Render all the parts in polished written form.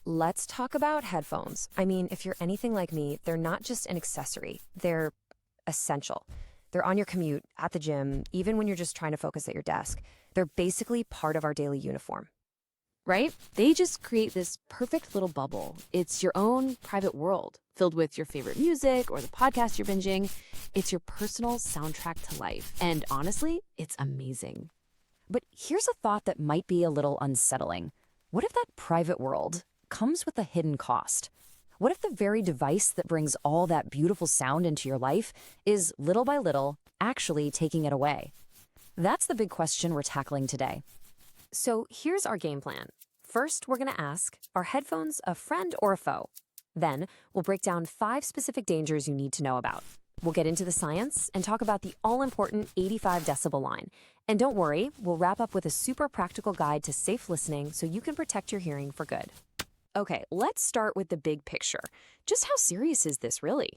let's talk about headphones. I mean, if you're anything like me, they're not just an accessory, they're essential. They're on your commute, at the gym, even when you're just trying to focus at your desk. They're basically part of our daily uniform. Right? They just create this perfect little bubble. It's your own private world filled with your favorite music or the podcast you're binging. It's your personal soundtrack to life. And honestly, it's amazing. But here's a thought that might be a little unsettling. What if that private world comes with a hidden cost? What if the very device that brings all that beautiful sound into your life is, little by little, actually taking it away? That's the big question we're tackling today. So here's our game plan. First, we're going to ask, are headphones a friend or a foe? Then, we'll break down 5 specific dangers you need to know about. We'll get into the science and talk about the all-important 85 decibel line. And don't worry, we'll wrap up with a super practical guide to safe listening so you can protect your hearing for good. Okay, let's start with the big picture. Just how serious is this really?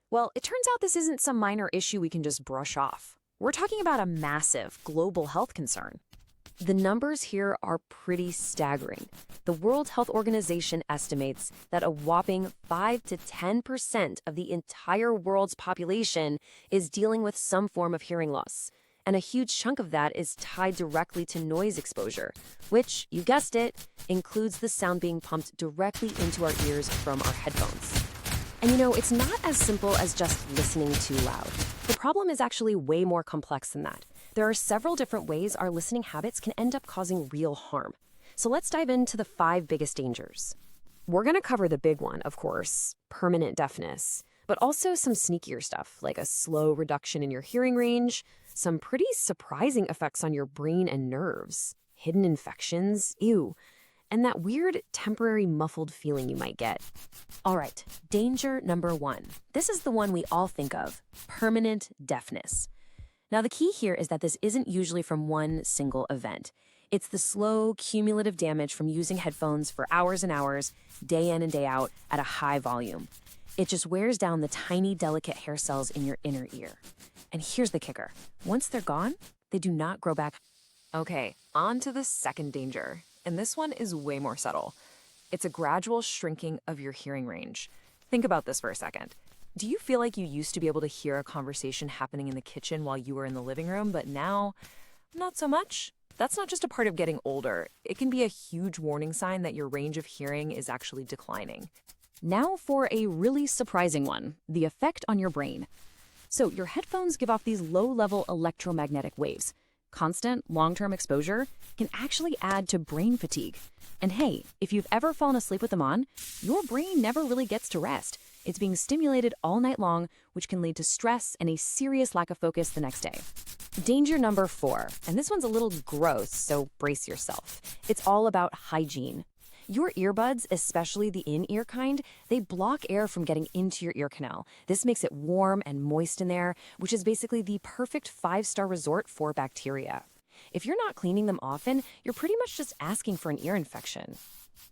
Well, it turns out this isn't some minor issue we can just brush off. We're talking about a massive global health concern. The numbers here are pretty staggering. The World Health Organization estimates that a whopping 5 to 10% of the entire world's population is dealing with some form of hearing loss. And a huge chunk of that is tied directly to noise exposure, which, you guessed it, includes the sound being pumped directly into our ears from our headphones. And it's not as simple as just listening too loud. The problem is actually way more complex than that. There are several different ways our listening habits can end up causing real harm. So let's dive into the 5 biggest dangers. We're going to cover the big one, of course, permanent deafness, but also some sneakier stuff like a slow reduction in your hearing range, some pretty surprising effects on your brain and nerves, hidden infections, ew, and that weird temporary muffled feeling you might get. All right, danger number 1. This is the one we all think of, permanent deafness. Now, the key here is that this isn't usually from one single event. It's the slow, cumulative damage from using headphones for hours and hours, day in and day out, at a high volume. It just wears down the tiny, delicate hair cells in your inner ear. And here's the kicker. Once they're gone, they do not grow back. Okay, on to the second danger. And this one is way more subtle. It's a gradual shrinking of your hearing range. Think about this for a second. Do you feel like you used to be able to hear a conversation happening in the kitchen while you were in the living room, but now, not so much? That's not just a part of getting older. It can be a huge warning sign that your range of hearing is actually declining. Now for a really surprising one, the effect on your brain. So your headphones give off these low-level electromagnetic waves. Constant, long-term exposure can actually add to brain fatigue. And hey, if you've ever fallen asleep with them on, your brain never really gets to rest. It's being stimulated all night long, which can lead to stress and a serious lack of focus the next day. Danger number 4, and this one's a little gross, so brace yourself. It's all about hygiene. Your earbuds, especially the in-ear kind, they block air from getting into your ear canal. This makes it warm and moist in there, which is basically the perfect 5-star resort for bacteria. If you're not cleaning them often, you're pretty much just asking for an ear infection.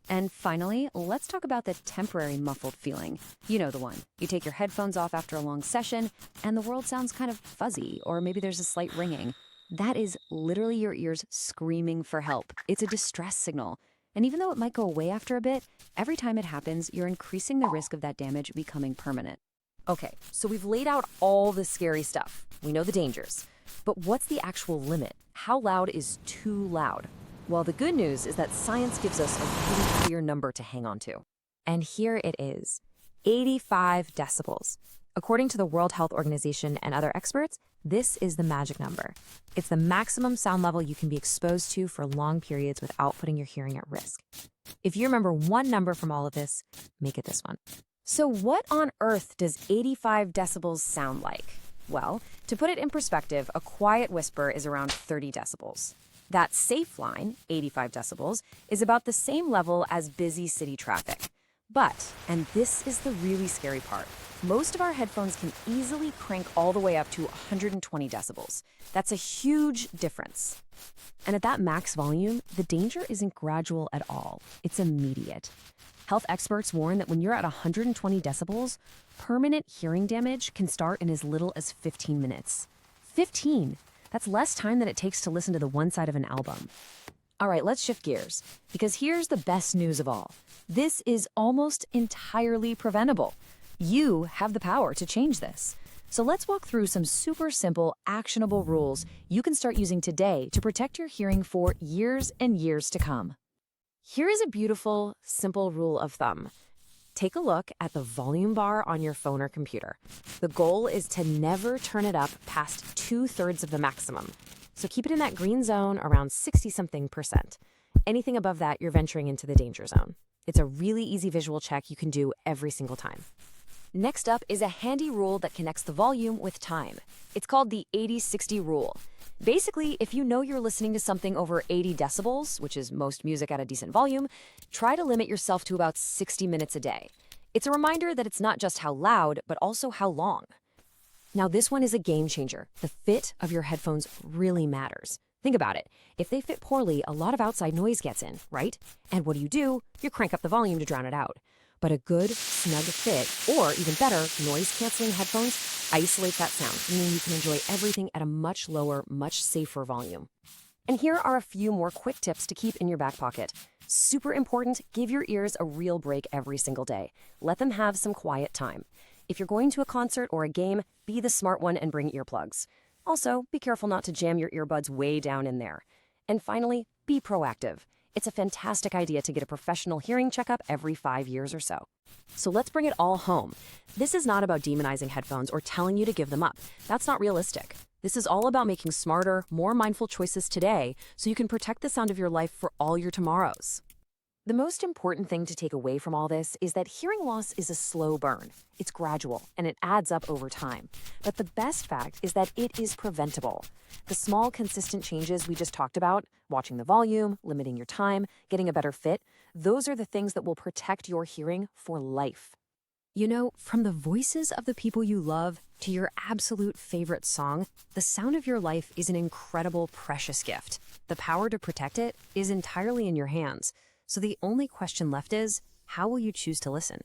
And finally, let's talk about the temporary muffled feeling. You know the one. You take your headphones off after a long session, and the world sounds kind of fuzzy, or maybe there's a slight ringing. That is literally your ears screaming for help. It's a distress signal. And even though it might go away after a bit, every time it happens, you're increasing the risk of that damage becoming permanent. Okay, so we've laid out all the scary stuff. We know the dangers. But what's the actual limit? How loud is too loud? Well, the good news is that science gives us a really clear number to hang on to. And here it is, 85 decibels. According to the World Health Organization and other experts, this is the magic number. It's the maximum sound level you can be exposed to for long periods without putting your hearing at risk. If you remember one number from all of this, make it this one. So what on earth does 85 decibels sound like? Well, to put it in perspective, a quiet whisper is around 30 decibels. That safe line, 85 decibels, is about the same level as busy city traffic. But, and this is the really scary part, most of our headphones can easily crank all the way up to 120 decibels. That's a huge difference. And at that max volume, the danger isn't gradual at all. It's immediate. Health experts warn that when you're at 120 decibels, permanent hearing damage can start in as little as 15 minutes. 15! That's less time than it takes to listen to the one side of an album. All right, let's shift gears, because here's the best news of all. This is almost entirely preventable. You have the power to change this. So let's walk through some super simple, actionable rules you can start using today to protect your hearing for years and years to come. Here is a beautiful, simple rule of thumb. Take a look at the volume bar on your phone or computer. The goal is to never turn it up past 2/3 of the maximum. So keep it in that green zone around 60-something%. Anything above that, you're venturing into the danger zone. It's a really easy visual check you can do every single time. Next up is a handy rule that connects the volume with time. It's called the 80-60 rule. Basically, if you know you're listening to something over 80 decibels, which is most music at a decent volume, try to limit yourself to about 60 minutes a day. It's a reminder that it's not just how loud, but also how long. Now, this one is a game changer. The fit of your headphones really matters. Think about it. If they fit poorly, a lot of outside noise gets in, right? And what do? You crank up the volume to drown it out. But a good, snug fit, or even better, noise-canceling headphones isolate that sound, meaning you can enjoy everything at a much lower, much safer volume. And here are a few more quick tips to keep in your back pocket. Super important, give your ears a real break every single day. Let them have some quiet time. If you're going to a concert or a game, be the smart one and bring earplugs. Also, be careful not to jam your earbuds way down in there. And finally, be proactive. It's a fantastic idea to get a professional hearing checkup every 5 years or so. So let's bring it all home. This is not about demonizing headphones or telling you to give them up. That's not realistic. This is all about making smarter, more mindful choices today so you can protect the sound of your life for all your tomorrows. The most important thing to take away from all this is that hearing loss is a slow burn. It's gradual, and it adds up over time. But the best fact is that it is preventable. The small, consistent changes we just talked about, watching the volume, limiting your time, getting a better fit, those are the things that will protect your hearing for life. You know, from the voices of the people you love to your absolute favorite song, the sound of your life is an incredible, precious gift. The power to protect it is entirely in your hands. So the only question left is, how will you choose to listen?